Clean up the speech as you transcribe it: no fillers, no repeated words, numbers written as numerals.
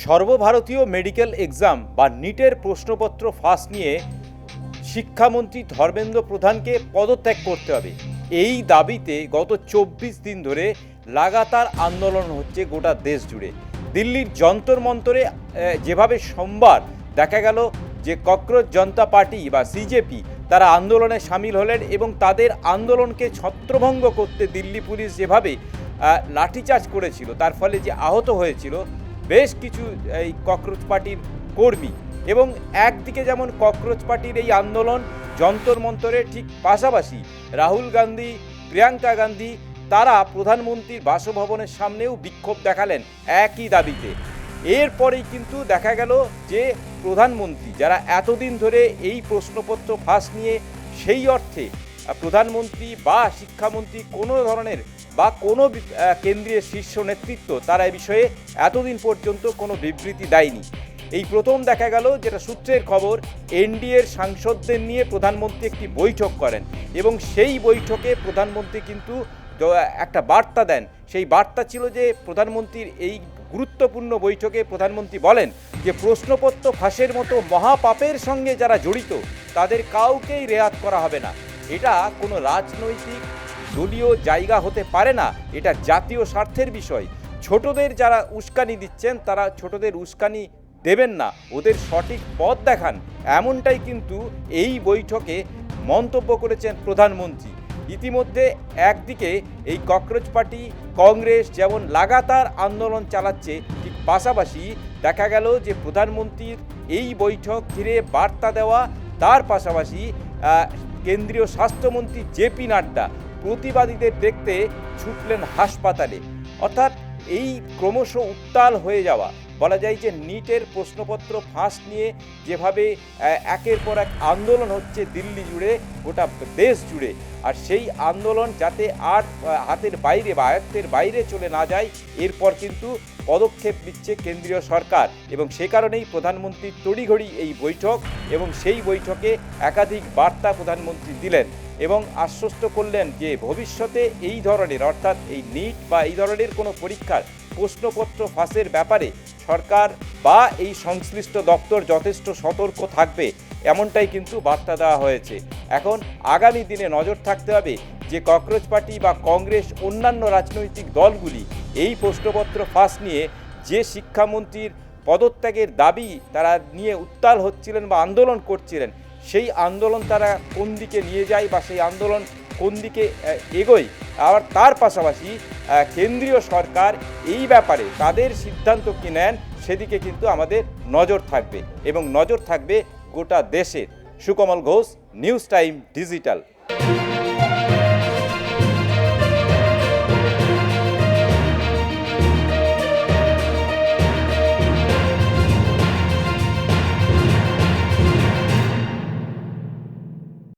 সর্বভারতীয় medical exam বা নিটের প্রশ্নপত্র ফাঁস নিয়ে শিক্ষামন্ত্রী ধর্মেন্দ্র প্রধানকে পদত্যাগ করতে হবে। এই দাবিতে গত ২৪ দিন ধরে লাগাতার আন্দোলন হচ্ছে গোটা দেশ জুড়ে। দিল্লির যন্তর মন্তরে যেভাবে সোমবার দেখা গেল যে ককরোচ জনতা পার্টি বা সিজেপি তারা আন্দোলনে সামিল হলেন এবং তাদের আন্দোলনকে ছত্রভঙ্গ করতে দিল্লি পুলিশ যেভাবে লাঠিচার্জ করেছিল, তার ফলে যে আহত হয়েছিল বেশ কিছু এই ককরোচ পার্টির কর্মী। এবং একদিকে যেমন ককরোচ পার্টির এই আন্দোলন যন্তর মন্তরে, ঠিক পাশাপাশি রাহুল গান্ধী, প্রিয়াঙ্কা গান্ধী তারা প্রধানমন্ত্রীর বাসভবনের সামনেও বিক্ষোভ দেখালেন একই দাবিতে। এরপরেই কিন্তু দেখা গেল যে প্রধানমন্ত্রী যারা এতদিন ধরে এই প্রশ্নপত্র ফাঁস নিয়ে সেই অর্থে প্রধানমন্ত্রী বা শিক্ষামন্ত্রী কোনো ধরনের বা কোনো কেন্দ্রীয় শীর্ষ নেতৃত্ব তারা এ বিষয়ে এতদিন পর্যন্ত কোনো বিবৃতি দেয়নি। এই প্রথম দেখা গেল, যেটা সূত্রের খবর, এনডিএর সাংসদদের নিয়ে প্রধানমন্ত্রী একটি বৈঠক করেন এবং সেই বৈঠকে প্রধানমন্ত্রী কিন্তু একটা বার্তা দেন। সেই বার্তা ছিল যে প্রধানমন্ত্রীর এই গুরুত্বপূর্ণ বৈঠকে প্রধানমন্ত্রী বলেন যে প্রশ্নপত্র ফাঁসের মতো মহাপাপের সঙ্গে যারা জড়িত তাদের কাউকেই রেয়াত করা হবে না। এটা কোনো রাজনৈতিক দলীয় জায়গা হতে পারে না, এটা জাতীয় স্বার্থের বিষয়। ছোটদের যারা উস্কানি দিচ্ছেন তারা ছোটদের উস্কানি দেবেন না, ওদের সঠিক পথ দেখান, এমনটাই কিন্তু এই বৈঠকে মন্তব্য করেছেন প্রধানমন্ত্রী। ইতিমধ্যে একদিকে এই ককরোচ পার্টি কংগ্রেস যেমন লাগাতার আন্দোলন চালাচ্ছে, ঠিক পাশাপাশি দেখা গেল যে প্রধানমন্ত্রীর এই বৈঠক ঘিরে বার্তা দেওয়া, তার পাশাপাশি কেন্দ্রীয় স্বাস্থ্যমন্ত্রী জেপি নাড্ডা প্রতিবাদীদের দেখতে ছুটলেন হাসপাতালে। অর্থাৎ এই ক্রমশ উত্তাল হয়ে যাওয়া, বলা যায় যে নিটের প্রশ্নপত্র ফাঁস নিয়ে যেভাবে একের পর এক আন্দোলন হচ্ছে দিল্লি জুড়ে, গোটা দেশ জুড়ে, আর সেই আন্দোলন যাতে আর হাতের বাইরে বা আয়ত্তের বাইরে চলে না যায়, এরপর কিন্তু পদক্ষেপ নিচ্ছে কেন্দ্রীয় সরকার। এবং সে কারণেই প্রধানমন্ত্রীর তড়িঘড়ি এই বৈঠক, এবং সেই বৈঠকে একাধিক বার্তা প্রধানমন্ত্রী দিলেন এবং আশ্বস্ত করলেন যে ভবিষ্যতে এই ধরনের, অর্থাৎ এই নিট বা এই ধরনের কোনো পরীক্ষার প্রশ্নপত্র ফাঁসের ব্যাপারে সরকার বা এই সংশ্লিষ্ট দপ্তর যথেষ্ট সতর্ক থাকবে, এমনটাই কিন্তু বার্তা দেওয়া হয়েছে। এখন আগামী দিনে নজর থাকতে হবে যে ককরোচ পার্টি বা কংগ্রেস অন্যান্য রাজনৈতিক দলগুলি এই প্রশ্নপত্র ফাঁস নিয়ে যে শিক্ষামন্ত্রীর পদত্যাগের দাবি তারা নিয়ে উত্তাল হচ্ছিলেন বা আন্দোলন করছিলেন, সেই আন্দোলন তারা কোন দিকে নিয়ে যায় বা সেই আন্দোলন কোন দিকে এগোয়। আবার তার পাশাপাশি কেন্দ্রীয় সরকার এই ব্যাপারে তাদের সিদ্ধান্ত কি নেন, সেদিকে কিন্তু আমাদের নজর থাকবে এবং নজর থাকবে গোটা দেশের। Sukamal Ghosh, news time digital.